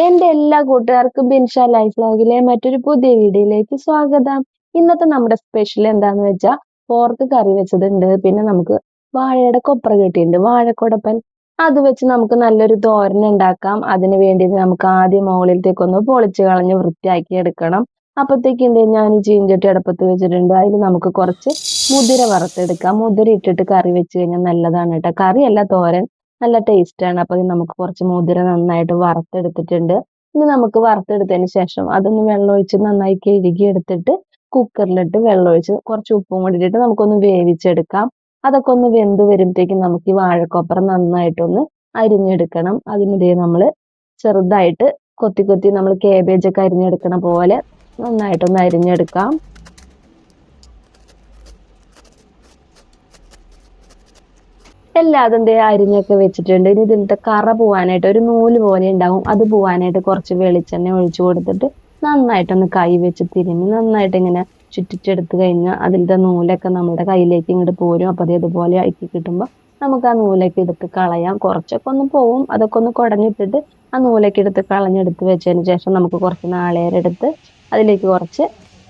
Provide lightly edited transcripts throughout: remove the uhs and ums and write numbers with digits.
എന്റെ എല്ലാ കൂട്ടുകാർക്കും ബിൻഷ ലൈഫ് വ്ലോഗിലെ മറ്റൊരു പുതിയ വീഡിയോയിലേക്ക് സ്വാഗതം. ഇന്നത്തെ നമ്മുടെ സ്പെഷ്യൽ എന്താന്ന് വെച്ചാൽ പോർക്ക് കറി വെച്ചതുണ്ട്. പിന്നെ നമുക്ക് വാഴയുടെ കൊപ്ര കിട്ടിയിട്ടുണ്ട്, വാഴക്കൊടപ്പൻ. അത് വെച്ച് നമുക്ക് നല്ലൊരു തോരൻ ഉണ്ടാക്കാം. അതിന് വേണ്ടി നമുക്ക് ആദ്യം മുകളിലത്തേക്കൊന്ന് പൊളിച്ച് കളഞ്ഞ് വൃത്തിയാക്കി എടുക്കണം. അപ്പത്തേക്ക് എന്ത് ഞാൻ ചീഞ്ചട്ടി അടുപ്പത്ത് വെച്ചിട്ടുണ്ട്. അതിൽ നമുക്ക് കുറച്ച് മുതിര വറുത്തെടുക്കാം. മുതിര ഇട്ടിട്ട് കറി വെച്ച് കഴിഞ്ഞാൽ നല്ലതാണ് കേട്ടോ. കറിയല്ല, തോരൻ നല്ല ടേസ്റ്റ് ആണ്. അപ്പൊ നമുക്ക് കുറച്ച് മുതിര നന്നായിട്ട് വറുത്തെടുത്തിട്ടുണ്ട്. ഇനി നമുക്ക് വറുത്തെടുത്തതിന് ശേഷം അതൊന്ന് വെള്ളമൊഴിച്ച് നന്നായി കഴുകി എടുത്തിട്ട് കുക്കറിലിട്ട് വെള്ളമൊഴിച്ച് കുറച്ച് ഉപ്പും കൂടി ഇട്ടിട്ട് നമുക്കൊന്ന് വേവിച്ചെടുക്കാം. അതൊക്കെ ഒന്ന് വെന്ത് വരുമ്പോഴത്തേക്കും നമുക്ക് ഈ വാഴക്കൊപ്പര നന്നായിട്ടൊന്ന് അരിഞ്ഞെടുക്കണം. അതിനിടെ നമ്മൾ ചെറുതായിട്ട് കൊത്തി കൊത്തി നമ്മൾ കേബേജ് ഒക്കെ അരിഞ്ഞെടുക്കണ പോലെ നന്നായിട്ടൊന്ന് അരിഞ്ഞെടുക്കാം. എല്ലാതും ദേ അരിഞ്ഞൊക്കെ വെച്ചിട്ടുണ്ട്. ഇനി ഇതിലത്തെ കറ പോവാനായിട്ട് ഒരു നൂല് പോലെ ഉണ്ടാവും. അത് പോവാനായിട്ട് കുറച്ച് വെളിച്ചെണ്ണ ഒഴിച്ചു കൊടുത്തിട്ട് നന്നായിട്ടൊന്ന് കൈ വെച്ച് തിരുമ്മി നന്നായിട്ട് ഇങ്ങനെ ചുറ്റിച്ചെടുത്ത് കഴിഞ്ഞാൽ അതിലത്തെ നൂലൊക്കെ നമ്മുടെ കയ്യിലേക്ക് ഇങ്ങോട്ട് പോരും. അപ്പൊ അത് ഇതുപോലെ ആക്കി കിട്ടുമ്പോൾ നമുക്ക് ആ നൂലൊക്കെ എടുത്ത് കളയാം. കുറച്ചൊക്കെ ഒന്ന് പോവും, അതൊക്കെ ഒന്ന് കുടഞ്ഞിട്ടിട്ട് ആ നൂലൊക്കെ എടുത്ത് കളഞ്ഞെടുത്ത് വെച്ചതിന് ശേഷം നമുക്ക് കുറച്ച് നാളികേരം എടുത്ത് അതിലേക്ക് കുറച്ച്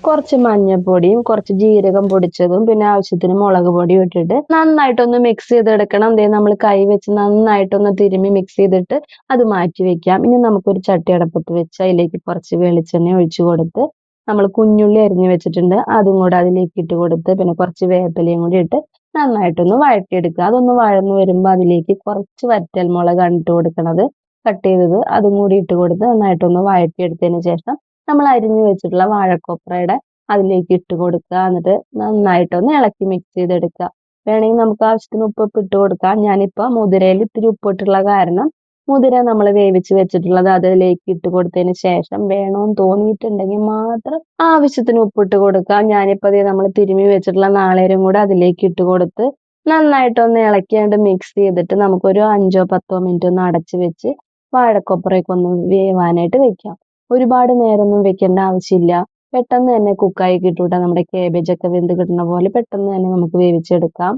കുറച്ച് മഞ്ഞൾപ്പൊടിയും കുറച്ച് ജീരകം പൊടിച്ചതും പിന്നെ ആവശ്യത്തിന് മുളക് പൊടിയും ഇട്ടിട്ട് നന്നായിട്ടൊന്ന് മിക്സ് ചെയ്തെടുക്കണം. ദേ നമ്മൾ കൈ വെച്ച് നന്നായിട്ടൊന്ന് തിരുമ്മി മിക്സ് ചെയ്തിട്ട് അത് മാറ്റി വെക്കാം. ഇനി നമുക്കൊരു ചട്ടി അടപ്പത്ത് വെച്ച് അതിലേക്ക് കുറച്ച് വെളിച്ചെണ്ണ ഒഴിച്ചു കൊടുത്ത് നമ്മൾ കുഞ്ഞുള്ളി അരിഞ്ഞു വെച്ചിട്ടുണ്ട്, അതും കൂടെ അതിലേക്ക് ഇട്ട് കൊടുത്ത് പിന്നെ കുറച്ച് വേപ്പിലയും കൂടി ഇട്ട് നന്നായിട്ടൊന്ന് വഴറ്റിയെടുക്കുക. അതൊന്ന് വഴന്നു വരുമ്പോൾ അതിലേക്ക് കുറച്ച് വറ്റൽ മുളകാണ് ഇട്ട് കൊടുക്കണത്, കട്ട് ചെയ്തത്. അതും കൂടി ഇട്ട് കൊടുത്ത് നന്നായിട്ടൊന്ന് വഴറ്റിയെടുത്തതിന് ശേഷം നമ്മൾ അരിഞ്ഞു വെച്ചിട്ടുള്ള വാഴക്കൊപ്രയുടെ അതിലേക്ക് ഇട്ട് കൊടുക്കുക. എന്നിട്ട് നന്നായിട്ടൊന്ന് ഇളക്കി മിക്സ് ചെയ്തെടുക്കുക. വേണമെങ്കിൽ നമുക്ക് ആവശ്യത്തിന് ഉപ്പ് ഇട്ട് കൊടുക്കാം. ഞാനിപ്പോ മുതിരയിൽ ഇത്തിരി ഉപ്പിട്ടുള്ള കാരണം മുതിര നമ്മൾ വേവിച്ച് വെച്ചിട്ടുള്ളത് അതിലേക്ക് ഇട്ട് കൊടുത്തതിന് ശേഷം വേണമെന്ന് തോന്നിയിട്ടുണ്ടെങ്കിൽ മാത്രം ആവശ്യത്തിന് ഉപ്പിട്ട് കൊടുക്കാം. ഞാനിപ്പോ നമ്മൾ തിരുമ്മി വെച്ചിട്ടുള്ള നാളേരും കൂടെ അതിലേക്ക് ഇട്ട് കൊടുത്ത് നന്നായിട്ടൊന്ന് ഇളക്കിയാണ്ട് മിക്സ് ചെയ്തിട്ട് നമുക്കൊരു 5-10 മിനിറ്റ് ഒന്ന് അടച്ച് വെച്ച് വാഴക്കൊപ്രയൊക്കെ ഒന്ന് വേവാനായിട്ട് വെക്കാം. ഒരുപാട് നേരമൊന്നും വെക്കേണ്ട ആവശ്യമില്ല. പെട്ടെന്ന് തന്നെ കുക്കായി കിട്ടൂട്ടാ. നമ്മുടെ കേബേജ് ഒക്കെ വെന്ത് കിട്ടുന്ന പോലെ പെട്ടെന്ന് തന്നെ നമുക്ക് വേവിച്ചെടുക്കാം.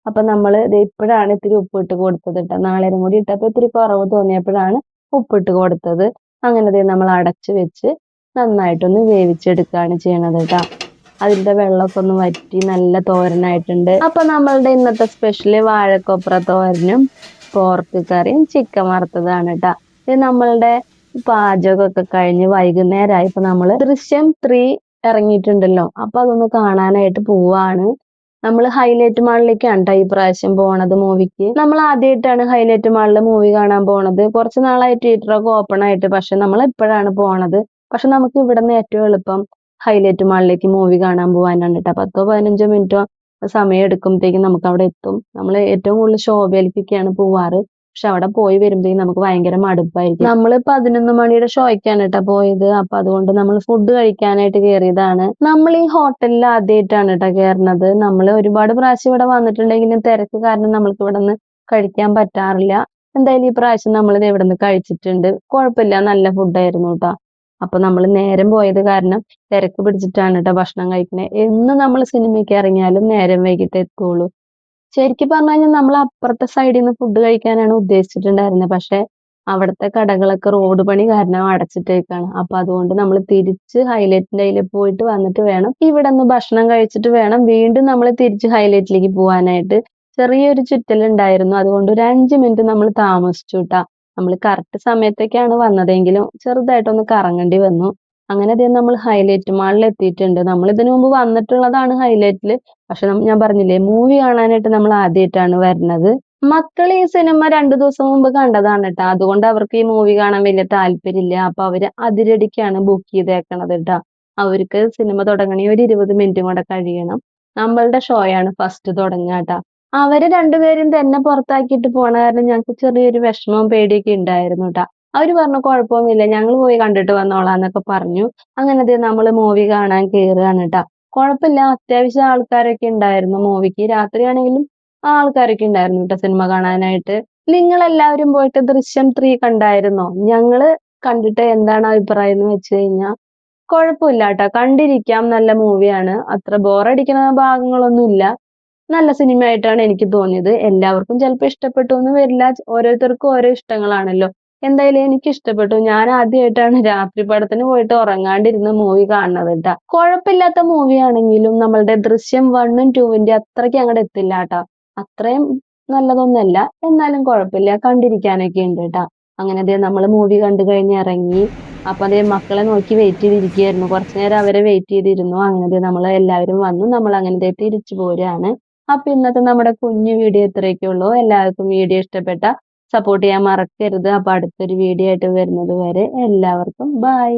അപ്പൊ നമ്മൾ ഇപ്പോഴാണ് ഇത്തിരി ഉപ്പിട്ട് കൊടുത്തത് കേട്ടോ. നാളേരം കൂടി ഇട്ടപ്പോൾ ഇത്തിരി കുറവ് തോന്നിയപ്പോഴാണ് ഉപ്പിട്ട് കൊടുത്തത്. അങ്ങനെ നമ്മൾ അടച്ചു വെച്ച് നന്നായിട്ടൊന്ന് വേവിച്ചെടുക്കുകയാണ് ചെയ്യണത് കേട്ടോ. അതിന്റെ വെള്ളമൊക്കെ ഒന്ന് വറ്റി നല്ല തോരനായിട്ടുണ്ട്. അപ്പൊ നമ്മളുടെ ഇന്നത്തെ സ്പെഷ്യല് വാഴക്കൊപ്ര തോരനും പോർക്ക് കറിയും ചിക്കൻ വറുത്തതാണ് കേട്ടോ. ഇത് നമ്മളുടെ പാചകമൊക്കെ കഴിഞ്ഞ് വൈകുന്നേരമായി. ഇപ്പൊ നമ്മള് ദൃശ്യം 3 ഇറങ്ങിയിട്ടുണ്ടല്ലോ, അപ്പൊ അതൊന്ന് കാണാനായിട്ട് പോവാണ്. നമ്മൾ ഹൈലൈറ്റ് മാളിലേക്കാണ് ട്ടോ ഈ പ്രാവശ്യം പോണത് മൂവിക്ക്. നമ്മൾ ആദ്യമായിട്ടാണ് ഹൈലൈറ്റ് മാളിൽ മൂവി കാണാൻ പോണത്. കുറച്ച് നാളായി തിയേറ്ററൊക്കെ ഓപ്പൺ ആയിട്ട്, പക്ഷെ നമ്മൾ ഇപ്പോഴാണ് പോണത്. പക്ഷെ നമുക്ക് ഇവിടെ നിന്ന് ഏറ്റവും എളുപ്പം ഹൈലൈറ്റ് മാളിലേക്ക് മൂവി കാണാൻ പോകാനാണ് കേട്ടോ. 10-15 മിനിറ്റോ സമയം എടുക്കുമ്പോഴത്തേക്കും നമുക്ക് അവിടെ എത്തും. നമ്മൾ ഏറ്റവും കൂടുതൽ ശോഭയിലേക്കൊക്കെയാണ് പോവാറ്. പക്ഷെ അവിടെ പോയി വരുമ്പോഴത്തേക്കും നമുക്ക് ഭയങ്കര മടുപ്പായിരിക്കും. നമ്മൾ 11 മണിയുടെ ഷോയ്ക്കാണ് കേട്ടോ പോയത്. അപ്പൊ അതുകൊണ്ട് നമ്മൾ ഫുഡ് കഴിക്കാനായിട്ട് കയറിയതാണ്. നമ്മൾ ഈ ഹോട്ടലിൽ ആദ്യമായിട്ടാണ് കേട്ടോ കയറുന്നത്. നമ്മൾ ഒരുപാട് പ്രാവശ്യം ഇവിടെ വന്നിട്ടുണ്ടെങ്കിലും തിരക്ക് കാരണം നമ്മൾക്ക് ഇവിടെ നിന്ന് കഴിക്കാൻ പറ്റാറില്ല. എന്തായാലും ഈ പ്രാവശ്യം നമ്മൾ ഇത് ഇവിടെ നിന്ന് കഴിച്ചിട്ടുണ്ട്. കുഴപ്പമില്ല, നല്ല ഫുഡായിരുന്നു കേട്ടോ. അപ്പൊ നമ്മൾ നേരം പോയത് കാരണം തിരക്ക് പിടിച്ചിട്ടാണ് കേട്ടോ ഭക്ഷണം കഴിക്കണേ. എന്ന് നമ്മൾ സിനിമയ്ക്ക് ഇറങ്ങിയാലും നേരം വൈകിട്ട് എത്തുള്ളൂ. ശരിക്കും പറഞ്ഞു കഴിഞ്ഞാൽ നമ്മൾ അപ്പുറത്തെ സൈഡിൽ നിന്ന് ഫുഡ് കഴിക്കാനാണ് ഉദ്ദേശിച്ചിട്ടുണ്ടായിരുന്നത്. പക്ഷെ അവിടുത്തെ കടകളൊക്കെ റോഡ് പണി കാരണം അടച്ചിട്ടേക്കാണ്. അപ്പൊ അതുകൊണ്ട് നമ്മൾ തിരിച്ച് ഹൈലൈറ്റിന്റെ അതിൽ പോയിട്ട് വന്നിട്ട് വേണം ഇവിടെ നിന്ന് ഭക്ഷണം കഴിച്ചിട്ട് വേണം വീണ്ടും നമ്മൾ തിരിച്ച് ഹൈലൈറ്റിലേക്ക് പോകാനായിട്ട്. ചെറിയൊരു ചുറ്റലുണ്ടായിരുന്നു, അതുകൊണ്ട് ഒരു 5 മിനിറ്റ് നമ്മൾ താമസിച്ചു ട്ടാ. നമ്മൾ കറക്റ്റ് സമയത്തേക്കാണ് വന്നതെങ്കിലും ചെറുതായിട്ടൊന്ന് കറങ്ങേണ്ടി വന്നു. അങ്ങനെ നമ്മൾ ഹൈലൈറ്റ് മാളിൽ എത്തിയിട്ടുണ്ട്. നമ്മൾ ഇതിനു മുമ്പ് വന്നിട്ടുള്ളതാണ് ഹൈലൈറ്റിൽ. പക്ഷെ ഞാൻ പറഞ്ഞില്ലേ, മൂവി കാണാനായിട്ട് നമ്മൾ ആദ്യമായിട്ടാണ് വരുന്നത്. മക്കൾ ഈ സിനിമ 2 ദിവസം മുമ്പ് കണ്ടതാണ് കേട്ടോ. അതുകൊണ്ട് അവർക്ക് ഈ മൂവി കാണാൻ വലിയ താല്പര്യമില്ല. അപ്പൊ അവര് അതിരടിക്കാണ് ബുക്ക് ചെയ്തേക്കണത് കേട്ടോ. അവർക്ക് സിനിമ തുടങ്ങണേ ഒരു 20 മിനിറ്റും കൂടെ കഴിയണം. നമ്മളുടെ ഷോയാണ് ഫസ്റ്റ് തുടങ്ങുക കേട്ടോ. അവര് രണ്ടുപേരും തന്നെ പുറത്താക്കിയിട്ട് പോണ കാരണം ഞങ്ങൾക്ക് ചെറിയൊരു വിഷമവും പേടിയൊക്കെ ഉണ്ടായിരുന്നു കേട്ടോ. അവര് പറഞ്ഞു കുഴപ്പമൊന്നുമില്ല, ഞങ്ങൾ പോയി കണ്ടിട്ട് വന്നോളാന്നൊക്കെ പറഞ്ഞു. അങ്ങനെ നമ്മൾ മൂവി കാണാൻ കയറുകയാണ് കേട്ടോ. കുഴപ്പമില്ല, അത്യാവശ്യം ആൾക്കാരൊക്കെ ഉണ്ടായിരുന്നു മൂവിക്ക്. രാത്രിയാണെങ്കിലും ആൾക്കാരൊക്കെ ഉണ്ടായിരുന്നു കേട്ടോ സിനിമ കാണാനായിട്ട്. നിങ്ങൾ എല്ലാവരും പോയിട്ട് ദൃശ്യം 3 കണ്ടായിരുന്നോ? ഞങ്ങള് കണ്ടിട്ട് എന്താണ് അഭിപ്രായം എന്ന് വെച്ച് കഴിഞ്ഞാൽ കുഴപ്പമില്ല കേട്ടോ, കണ്ടിരിക്കാം, നല്ല മൂവിയാണ്. അത്ര ബോറടിക്കുന്ന ഭാഗങ്ങളൊന്നും ഇല്ല. നല്ല സിനിമയായിട്ടാണ് എനിക്ക് തോന്നിയത്. എല്ലാവർക്കും ചിലപ്പോൾ ഇഷ്ടപ്പെട്ടു എന്ന് വരില്ല, ഓരോരുത്തർക്കും ഓരോ ഇഷ്ടങ്ങളാണല്ലോ. എന്തായാലും എനിക്ക് ഇഷ്ടപ്പെട്ടു. ഞാൻ ആദ്യമായിട്ടാണ് രാത്രി പടത്തിന് പോയിട്ട് ഉറങ്ങാണ്ടിരുന്ന് മൂവി കാണുന്നത് ട്ടാ. കുഴപ്പമില്ലാത്ത മൂവി ആണെങ്കിലും നമ്മളുടെ ദൃശ്യം 1ഉം 2വിന്റെ അത്രയ്ക്ക് അങ്ങട് എത്തില്ല ട്ടാ. അത്രയും നല്ലതൊന്നല്ല. എന്നാലും കുഴപ്പമില്ല. കണ്ടിരിക്കാനൊക്കെ ഉണ്ട് ട്ടാ. അങ്ങനെ ദേ നമ്മള് മൂവി കണ്ടു കഴിഞ്ഞ് ഇറങ്ങി. അപ്പൊ ദേ മക്കളെ നോക്കി വെയിറ്റ് ചെയ്തിരിക്കുകയായിരുന്നു. കുറച്ചു നേരം അവരെ വെയിറ്റ് ചെയ്തിരുന്നു. അങ്ങനെ ദേ നമ്മള് എല്ലാവരും വന്നു. നമ്മൾ അങ്ങനെ ദേ തിരിച്ചു പോരുകയാണ്. അപ്പൊ ഇന്നത്തെ നമ്മുടെ കുഞ്ഞു വീഡിയോ ഇത്രയൊക്കെ ഉള്ളൂ. എല്ലാവർക്കും വീഡിയോ ഇഷ്ടപ്പെട്ട സപ്പോർട്ട് ചെയ്യാൻ മറക്കരുത്. അപ്പൊ അടുത്തൊരു വീഡിയോ ആയിട്ട് വരുന്നത് വരെ എല്ലാവർക്കും ബൈ.